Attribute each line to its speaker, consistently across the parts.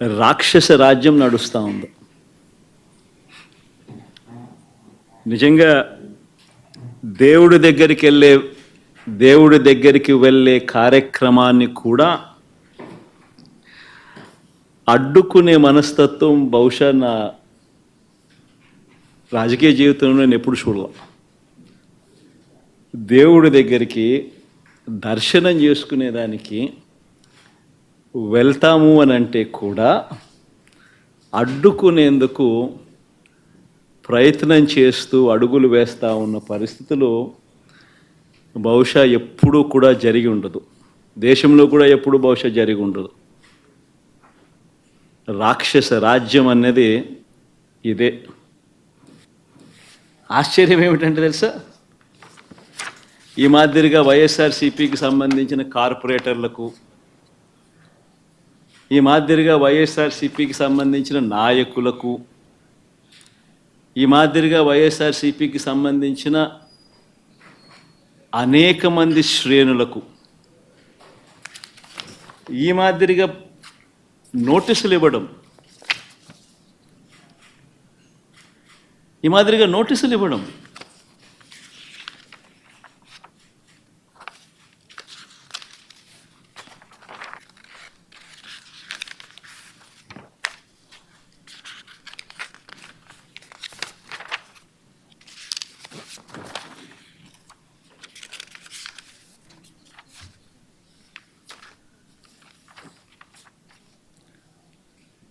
Speaker 1: రాక్షస రాజ్యం నడుస్తూ ఉంది. నిజంగా దేవుడి దగ్గరికి వెళ్ళే కార్యక్రమాన్ని కూడా అడ్డుకునే మనస్తత్వం బహుశా నా రాజకీయ జీవితంలో నేను ఎప్పుడు చూడలే. దేవుడి దగ్గరికి దర్శనం చేసుకునేదానికి వెళ్తాము అని అంటే కూడా అడ్డుకునేందుకు ప్రయత్నం చేస్తూ అడుగులు వేస్తూ ఉన్న పరిస్థితులు బహుశా ఎప్పుడూ కూడా జరిగి ఉండదు. దేశంలో కూడా ఎప్పుడు బహుశా జరిగి ఉండదు. రాక్షస రాజ్యం అనేది ఇదే. ఆశ్చర్యం ఏమిటంటే తెలుసా, ఈ మాదిరిగా వైఎస్ఆర్సీపీకి సంబంధించిన కార్పొరేటర్లకు, ఈ మాదిరిగా వైఎస్ఆర్సీపీకి సంబంధించిన నాయకులకు, ఈ మాదిరిగా వైఎస్ఆర్సీపీకి సంబంధించిన అనేక మంది శ్రేణులకు ఈ మాదిరిగా నోటీసులు ఇవ్వడం,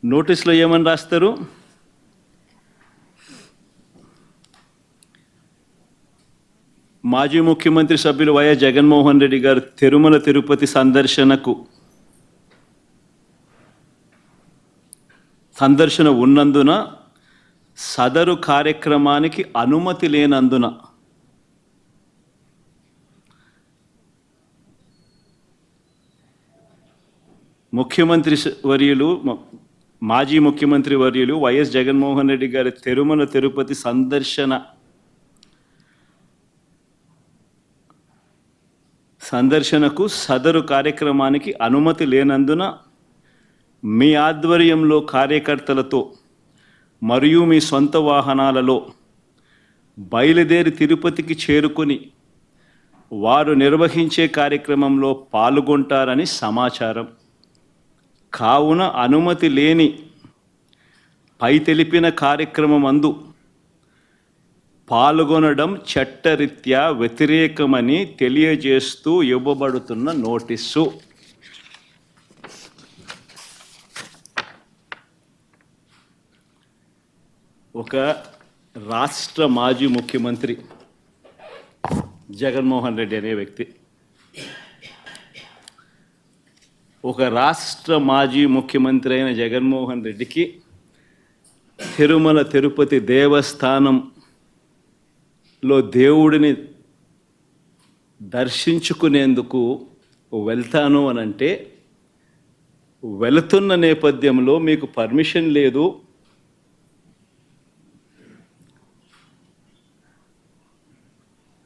Speaker 1: నోటీసులో ఏమని రాస్తారు, మాజీ ముఖ్యమంత్రి సభ్యులు వైఎస్ జగన్మోహన్ రెడ్డి గారు తిరుమల తిరుపతి సందర్శన ఉన్నందున సదరు కార్యక్రమానికి అనుమతి లేనందున మాజీ ముఖ్యమంత్రి వర్యులు వైఎస్ జగన్మోహన్ రెడ్డి గారి తిరుమల తిరుపతి సందర్శనకు సదరు కార్యక్రమానికి అనుమతి లేనందున మీ ఆధ్వర్యంలో కార్యకర్తలతో మరియు మీ సొంత వాహనాలలో బయలుదేరి తిరుపతికి చేరుకొని వారు నిర్వహించే కార్యక్రమంలో పాల్గొంటారని సమాచారం. కావున అనుమతి లేని పై తెలిపిన కార్యక్రమమందు పాల్గొనడం చట్టరీత్యా వ్యతిరేకమని తెలియజేస్తూ ఇవ్వబడుతున్న నోటీసు. ఒక రాష్ట్ర మాజీ ముఖ్యమంత్రి జగన్మోహన్ రెడ్డి అనే వ్యక్తి, ఒక రాష్ట్ర మాజీ ముఖ్యమంత్రి అయిన జగన్మోహన్ రెడ్డికి తిరుమల తిరుపతి దేవస్థానంలో దేవుడిని దర్శించుకునేందుకు వెళ్తాను అనంటే, వెళుతున్న నేపథ్యంలో మీకు పర్మిషన్ లేదు,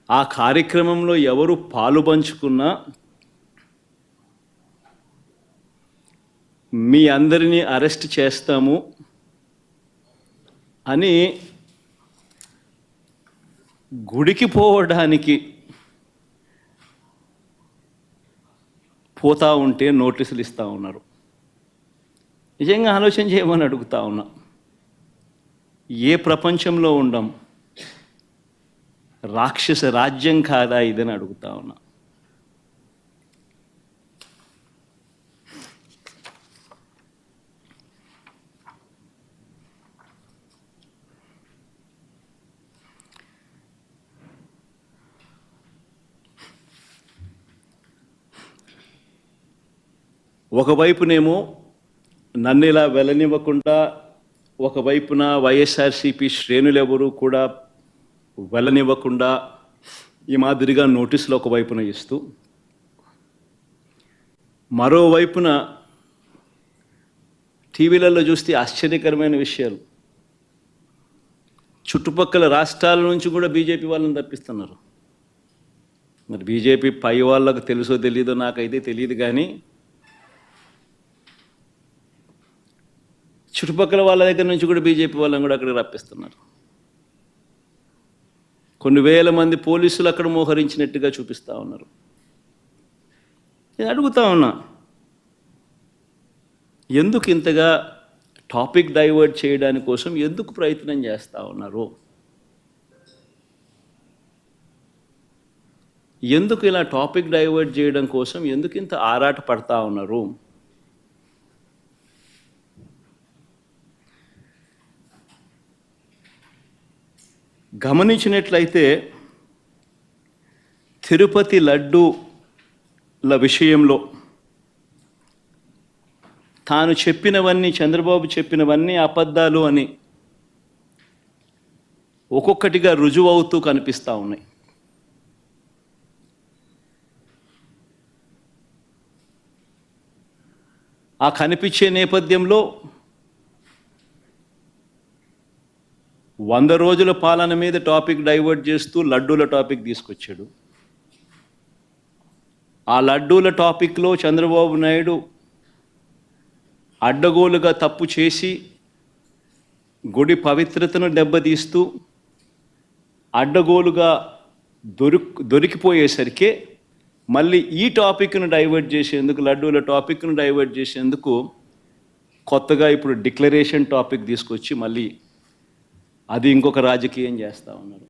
Speaker 1: ఆ కార్యక్రమంలో ఎవరు పాలుపంచుకున్నా మీ అందరినీ అరెస్ట్ చేస్తాము అని గుడికి పోవడానికి పోతా ఉంటే నోటీసులు ఇస్తూ ఉన్నారు. నిజంగా ఆలోచన చేయమని అడుగుతా ఉన్నా. ఏ ప్రపంచంలో ఉండం? రాక్షస రాజ్యం కాదా ఇదని అడుగుతా ఉన్నా. ఒకవైపునేమో నన్ను ఇలా వెళ్ళనివ్వకుండా, ఒకవైపున వైఎస్ఆర్సీపీ శ్రేణులు ఎవరు కూడా వెళ్ళనివ్వకుండా ఈ మాదిరిగా నోటీసులు ఒకవైపున ఇస్తూ, మరోవైపున టీవీలలో చూస్తే ఆశ్చర్యకరమైన విషయాలు, చుట్టుపక్కల రాష్ట్రాల నుంచి కూడా బీజేపీ వాళ్ళని తప్పిస్తున్నారు. మరి బీజేపీ పై వాళ్ళకు తెలుసో తెలీదో నాకైతే తెలియదు, కానీ చుట్టుపక్కల వాళ్ళ దగ్గర నుంచి కూడా బీజేపీ వాళ్ళని కూడా అక్కడికి రప్పిస్తున్నారు. కొన్ని వేల మంది పోలీసులు అక్కడ మోహరించినట్టుగా చూపిస్తూ ఉన్నారు. నేను అడుగుతా ఉన్నా, ఎందుకు ఇంతగా టాపిక్ డైవర్ట్ చేయడానికి కోసం ఎందుకు ప్రయత్నం చేస్తూ ఉన్నారు? ఎందుకు ఇలా టాపిక్ డైవర్ట్ చేయడం కోసం ఎందుకు ఇంత ఆరాట పడతా ఉన్నారు? గమనించినట్లయితే తిరుపతి లడ్డూల విషయంలో తాను చెప్పినవన్నీ, చంద్రబాబు చెప్పినవన్నీ అబద్ధాలు అని ఒక్కొక్కటిగా రుజువు అవుతూ కనిపిస్తూ ఉన్నాయి. ఆ కనిపించే నేపథ్యంలో 100 రోజుల పాలన మీద టాపిక్ డైవర్ట్ చేస్తూ లడ్డూల టాపిక్ తీసుకొచ్చాడు. ఆ లడ్డూల టాపిక్లో చంద్రబాబు నాయుడు అడ్డగోలుగా తప్పు చేసి గుడి పవిత్రతను దెబ్బతీస్తూ అడ్డగోలుగా దొరికిపోయేసరికి మళ్ళీ ఈ టాపిక్ను డైవర్ట్ చేసేందుకు, లడ్డూల టాపిక్ను డైవర్ట్ చేసేందుకు కొత్తగా ఇప్పుడు డిక్లరేషన్ టాపిక్ తీసుకొచ్చి మళ్ళీ అది ఇంకొక రాజకీయం చేస్తూ ఉన్నారు.